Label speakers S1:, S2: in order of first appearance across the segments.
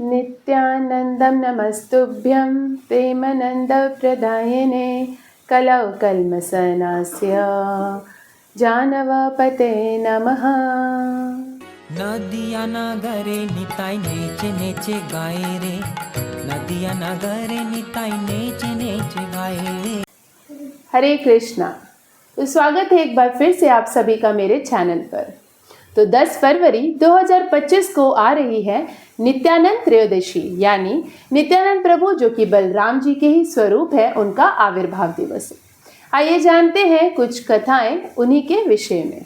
S1: नित्यानन्दं नमस्तुभ्यं प्रेमानन्दप्रदायिने कलौ कल्मषनास्य जानवपते नमः।
S2: नदिया नगरे निताई नेचे नेचे गाए रे, नदिया नगरे निताई नेचे नेचे गाए रे।
S1: हरे कृष्णा। तो स्वागत है एक बार फिर से आप सभी का मेरे चैनल पर। तो 10 फरवरी 2025 को आ रही है नित्यानंद त्रयोदशी, यानी नित्यानंद प्रभु जो कि बलराम जी के ही स्वरूप है, उनका आविर्भाव दिवस। आइए जानते हैं कुछ कथाएं उन्हीं के विषय में।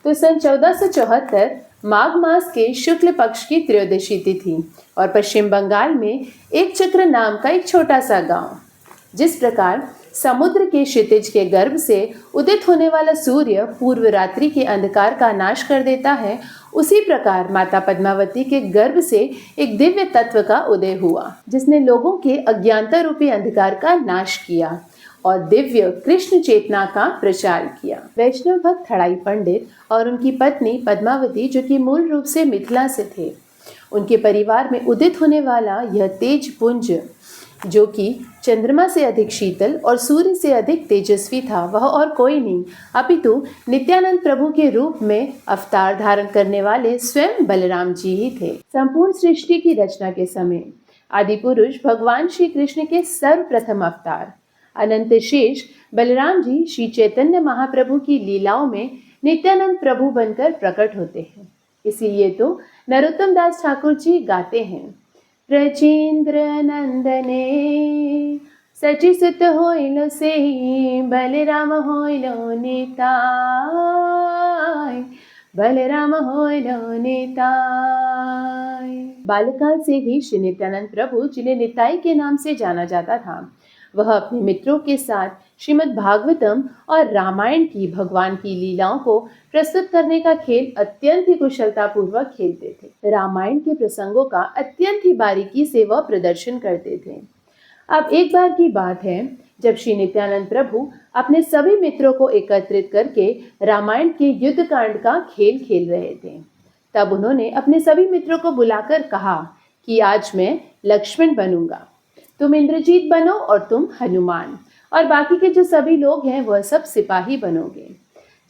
S1: तो सन 1474 माघ मास के शुक्ल पक्ष की त्रयोदशी तिथि और पश्चिम बंगाल में एक चक्र नाम का एक छोटा सा गांव। जिस प्रकार समुद्र के क्षितिज के गर्भ से उदित होने वाला सूर्य पूर्व रात्रि के अंधकार का नाश कर देता है, उसी प्रकार माता पद्मावती के गर्भ से एक दिव्य तत्व का उदय हुआ, जिसने लोगों के अज्ञानता रूपी अंधकार का नाश किया और दिव्य कृष्ण चेतना का प्रचार किया। वैष्णव भक्त हड़ाई पंडित और उनकी पत्नी पद्मावती, जो कि मूल रूप से मिथिला से थे, उनके परिवार में उदित होने वाला यह तेज पुंज, जो कि चंद्रमा से अधिक शीतल और सूर्य से अधिक तेजस्वी था, वह और कोई नहीं अपितु नित्यानंद प्रभु के रूप में अवतार धारण करने वाले स्वयं बलराम जी ही थे। संपूर्ण सृष्टि की रचना के समय आदि पुरुष भगवान श्री कृष्ण के सर्वप्रथम अवतार अनंत शेष बलराम जी श्री चैतन्य महाप्रभु की लीलाओं में नित्यानंद प्रभु बनकर प्रकट होते हैं। इसीलिए तो नरोत्तम दास ठाकुर जी गाते हैं, प्रचेन्द्र नंदने सचिसुत होइलो से बलराम होइलो निताय, बलराम होइलो निताय। बालकाल से ही श्री नित्यानंद प्रभु, जिन्हें निताई के नाम से जाना जाता था, वह अपने मित्रों के साथ श्रीमद् भागवतम और रामायण की भगवान की लीलाओं को प्रस्तुत करने का खेल अत्यंत ही कुशलता पूर्वक खेलते थे। रामायण के प्रसंगों का अत्यंत ही बारीकी से वह प्रदर्शन करते थे। अब एक बार की बात है, जब श्री नित्यानंद प्रभु अपने सभी मित्रों को एकत्रित करके रामायण के युद्ध कांड का खेल खेल रहे थे। तब उन्होंने अपने सभी मित्रों को बुलाकर कहा कि आज मैं लक्ष्मण बनूंगा, तुम इंद्रजीत बनो और तुम हनुमान, और बाकी के जो सभी लोग हैं वह सब सिपाही बनोगे।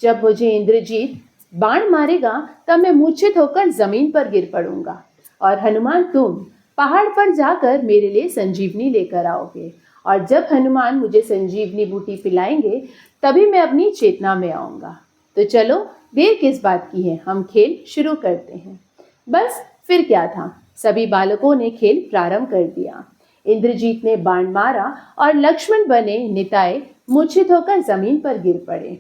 S1: जब मुझे इंद्रजीत बाण मारेगा तब मैं मूर्छित होकर जमीन पर गिर पड़ूंगा, और हनुमान तुम पहाड़ पर जाकर मेरे लिए संजीवनी लेकर आओगे, और जब हनुमान मुझे संजीवनी बूटी पिलाएंगे तभी मैं अपनी चेतना में आऊंगा। तो चलो देर किस बात की है, हम खेल शुरू करते हैं। बस फिर क्या था, सभी बालकों ने खेल प्रारंभ कर दिया। इंद्रजीत ने बाण मारा और लक्ष्मण बने निताय मूर्छित होकर जमीन पर गिर पड़े।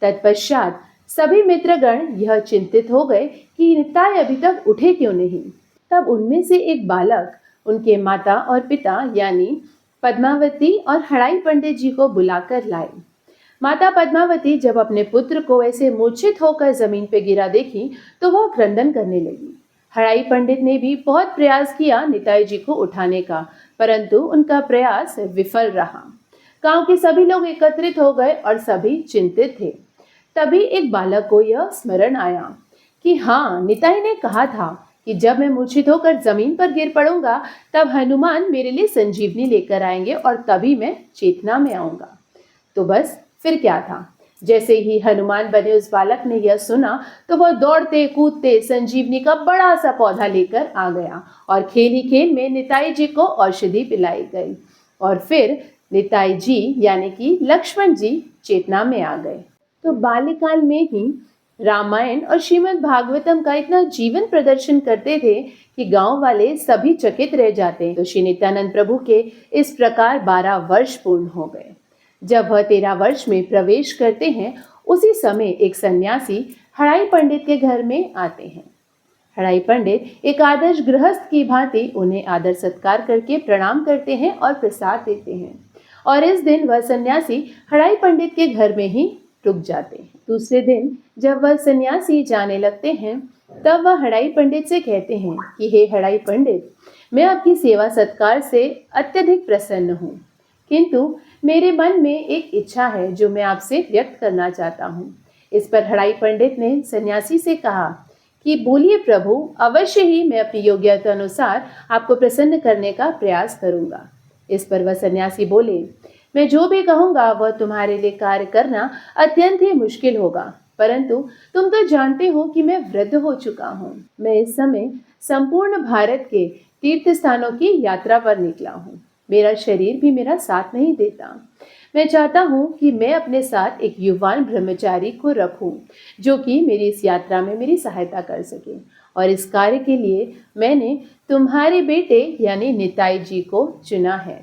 S1: तत्पश्चात सभी मित्रगण यह चिंतित हो गए कि निताय अभी तक उठे क्यों नहीं। तब उनमें से एक बालक उनके माता और पिता यानी पद्मावती और हड़ाई पंडित जी को बुलाकर लाए। माता पद्मावती जब अपने पुत्र को ऐसे मूर्छित होकर जमीन पर गिरा देखी तो वह क्रंदन करने लगी। हड़ाई पंडित ने भी बहुत प्रयास किया निताई जी को उठाने का, परंतु उनका प्रयास विफल रहा। गांव के सभी लोग एकत्रित हो गए और सभी चिंतित थे। तभी एक बालक को यह स्मरण आया कि हाँ, निताई ने कहा था कि जब मैं मूर्छित होकर जमीन पर गिर पड़ूंगा तब हनुमान मेरे लिए संजीवनी लेकर आएंगे और तभी मैं चेतना में आऊंगा। तो बस फिर क्या था, जैसे ही हनुमान बने उस बालक ने यह सुना तो वह दौड़ते कूदते संजीवनी का बड़ा सा पौधा लेकर आ गया और खेल ही खेल में निताई जी को औषधि पिलाई गई और फिर निताई जी यानी कि लक्ष्मण जी चेतना में आ गए। तो बाल्यकाल में ही रामायण और श्रीमद् भागवतम का इतना जीवन प्रदर्शन करते थे कि गांव वाले सभी चकित रह जाते। तो श्री नित्यानंद प्रभु के इस प्रकार 12 वर्ष पूर्ण हो गए। जब वह 13 वर्ष में प्रवेश करते हैं, उसी समय एक सन्यासी हड़ाई पंडित के घर में आते हैं। हड़ाई पंडित एक आदर्श गृहस्थ की भांति उन्हें आदर सत्कार करके प्रणाम करते हैं और प्रसाद देते हैं, और इस दिन वह सन्यासी हड़ाई पंडित के घर में ही रुक जाते हैं। दूसरे दिन जब वह सन्यासी जाने लगते हैं तब वह हड़ाई पंडित से कहते हैं कि हे हड़ाई पंडित, मैं आपकी सेवा सत्कार से अत्यधिक प्रसन्न हूँ, किंतु मेरे मन में एक इच्छा है जो मैं आपसे व्यक्त करना चाहता हूँ। इस पर हड़ाई पंडित ने सन्यासी से कहा कि बोलिए प्रभु, अवश्य ही मैं अपनी योग्यता अनुसार आपको प्रसन्न करने का प्रयास करूंगा। इस पर वह सन्यासी बोले, मैं जो भी कहूंगा वह तुम्हारे लिए कार्य करना अत्यंत ही मुश्किल होगा, परंतु तुम तो जानते हो कि मैं वृद्ध हो चुका हूँ। मैं इस समय संपूर्ण भारत के तीर्थ स्थानों की यात्रा पर निकला हूँ। मेरा शरीर भी मेरा साथ नहीं देता। मैं चाहता हूँ कि मैं अपने साथ एक युवान ब्रह्मचारी को रखूं, जो कि मेरी इस यात्रा में मेरी सहायता कर सके, और इस कार्य के लिए मैंने तुम्हारे बेटे यानी निताई जी को चुना है।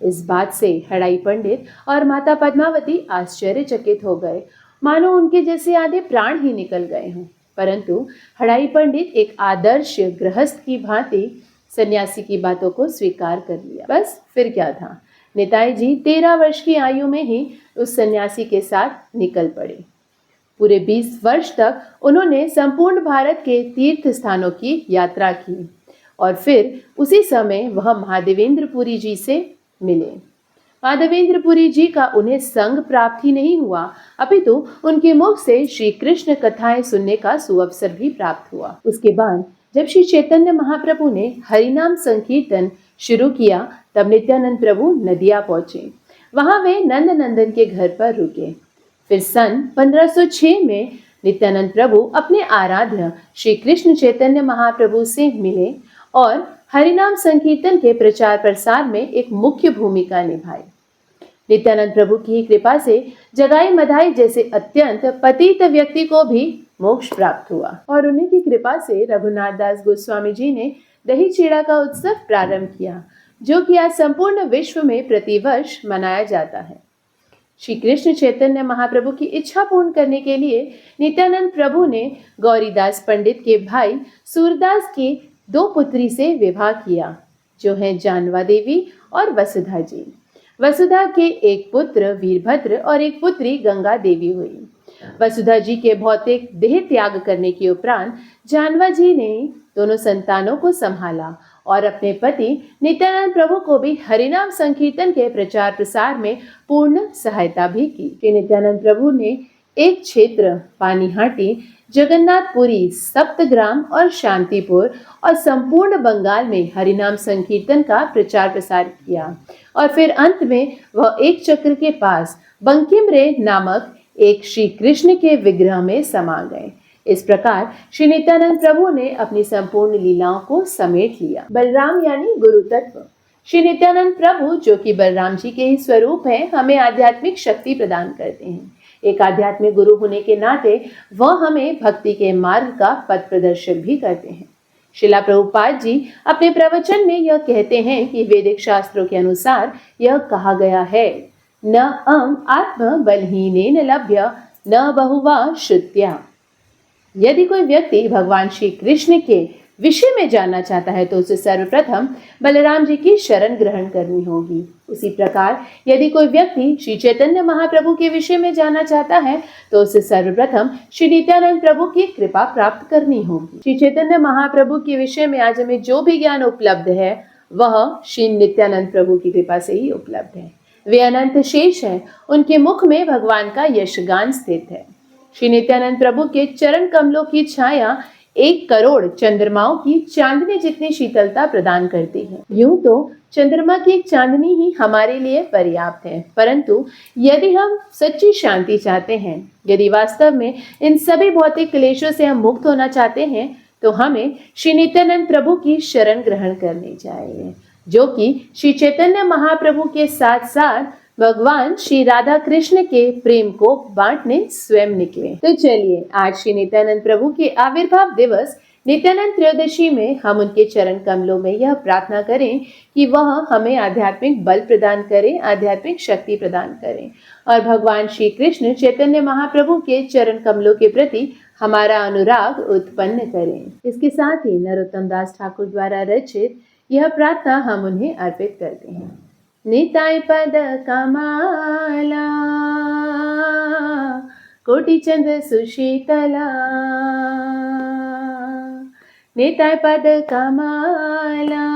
S1: इस बात से हड़ाई पंडित और माता पद्मावती आश्चर्यचकित हो गए, मानो उनके जैसे आधे प्राण ही निकल गए हों। परंतु हड़ाई पंडित एक आदर्श गृहस्थ की भांति सन्यासी की बातों को स्वीकार कर लिया। बस फिर क्या था, निताई जी 13 वर्ष की आयु में ही उस सन्यासी के साथ निकल पड़े। पूरे 20 वर्ष तक उन्होंने संपूर्ण भारत के तीर्थ स्थानों की यात्रा की और फिर उसी समय वह महादेवेंद्रपुरी जी से मिले। माधवेंद्रपुरी जी का उन्हें संग प्राप्त ही नहीं हुआ, अपितु उनके मुख से श्री कृष्ण कथाएं सुनने का सुअवसर भी प्राप्त हुआ। उसके बाद जब श्री चैतन्य महाप्रभु ने हरिनाम संकीर्तन शुरू किया, तब नित्यानंद प्रभु नदिया पहुंचे। वहां वे नंद नंदन के घर पर रुके। फिर सन 1506 में नित्यानंद प्रभु अपने आराध्य श्री कृष्ण चैतन्य महाप्रभु से मिले और हरिनाम संकीर्तन के प्रचार प्रसार में एक मुख्य भूमिका निभाई। नित्यानंद प्रभु की कृपा से जगाई मधाई जैसे अत्यंत पतित व्यक्ति को भी मोक्ष प्राप्त हुआ और उन्हीं की कृपा से रघुनाथ दास गोस्वामी जी ने दही चीड़ा का उत्सव प्रारंभ किया, जो कि आज संपूर्ण विश्व में प्रतिवर्ष मनाया जाता है। श्री कृष्ण चैतन्य महाप्रभु की इच्छा पूर्ण करने के लिए नित्यानंद प्रभु ने गौरीदास पंडित के भाई सूरदास की 2 पुत्री से विवाह किया, जो हैं जानवा देवी और वसुधा जी। वसुधा के एक पुत्र वीरभद्र और एक पुत्री गंगा देवी हुई। वसुधा जी के भौतिक देह त्याग करने के उपरांत जानवा जी ने दोनों संतानों को संभाला और अपने पति नित्यानंद प्रभु को भी हरिनाम संकीर्तन के प्रचार प्रसार में पूर्ण सहायता भी की। श्री नित्यानंद प्रभु ने एक क्षेत्र पानीहाटी, जगन्नाथपुरी, सप्तग्राम और शांतिपुर और संपूर्ण बंगाल में हरिनाम संकीर्तन का प्रचार प्रसार किया और फिर अंत में वह एक चक्र के पास बंकिम रे नामक एक श्री कृष्ण के विग्रह में समा गए। इस प्रकार श्री नित्यानंद प्रभु ने अपनी संपूर्ण लीलाओं को समेट लिया। बलराम यानी गुरु तत्व। श्री नित्यानंद प्रभु, जो कि बलराम जी के ही स्वरूप हैं, हमें आध्यात्मिक शक्ति प्रदान करते हैं। एक आध्यात्मिक गुरु होने के नाते वह हमें भक्ति के मार्ग का पथ प्रदर्शक भी करते हैं। शिला प्रभुपाद जी अपने प्रवचन में यह कहते हैं कि वैदिक शास्त्रों के अनुसार यह कहा गया है, न आत्म बलहीनेन लभ्य न बहुवा श्रुत्या। यदि कोई व्यक्ति भगवान श्री कृष्ण के विषय में जानना चाहता है तो उसे सर्वप्रथम बलराम जी की शरण ग्रहण करनी होगी। उसी प्रकार यदि कोई व्यक्ति श्री चैतन्य महाप्रभु के विषय में जानना चाहता है तो उसे सर्वप्रथम श्री नित्यानंद प्रभु की कृपा प्राप्त करनी होगी। श्री चैतन्य महाप्रभु के विषय में आज हमें जो भी ज्ञान उपलब्ध है वह श्री नित्यानंद प्रभु की कृपा से ही उपलब्ध है। वे अनंत शेष है, उनके मुख में भगवान का यशगान स्थित है। श्री नित्यानंद प्रभु के चरण कमलों की छाया 1 करोड़ चंद्रमाओं की चांदनी जितनी शीतलता प्रदान करती है। यूं तो चंद्रमा की एक चांदनी ही हमारे लिए पर्याप्त है, परंतु यदि हम सच्ची शांति चाहते हैं, यदि वास्तव में इन सभी भौतिक क्लेशों से हम मुक्त होना चाहते हैं, तो हमें श्री नित्यानंद प्रभु की शरण ग्रहण करनी चाहिए, जो कि श्री चैतन्य महाप्रभु के साथ साथ भगवान श्री राधा कृष्ण के प्रेम को बांटने स्वयं निकले। तो चलिए आज श्री नित्यानंद प्रभु के आविर्भाव दिवस नित्यानंद त्रयोदशी में हम उनके चरण कमलों में यह प्रार्थना करें कि वह हमें आध्यात्मिक बल प्रदान करें, आध्यात्मिक शक्ति प्रदान करें और भगवान श्री कृष्ण चैतन्य महाप्रभु के चरण कमलों के प्रति हमारा अनुराग उत्पन्न करें। इसके साथ ही नरोत्तम दास ठाकुर द्वारा रचित यह प्रार्थना हम उन्हें अर्पित करते हैं। निताय पद कमाला कोटि चंद्र सुशीतला, निताय पद कमाला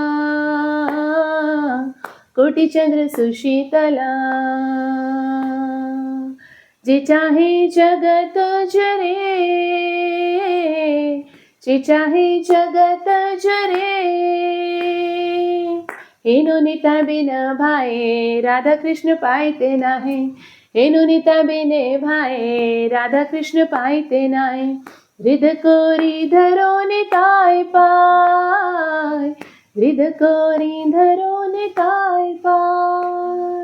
S1: कोटि चंद्र सुशीतला, जे चाहे जगत जरे जे चाहे जगत जरे। हेनो निता बिन भाए राधा कृष्ण पाइते नाहे। हेनो निता बिने भाए राधा कृष्ण पाइते नाहे। हृद कोरी धरो निताय पाय। हृद कोरी धरो निताय पाय।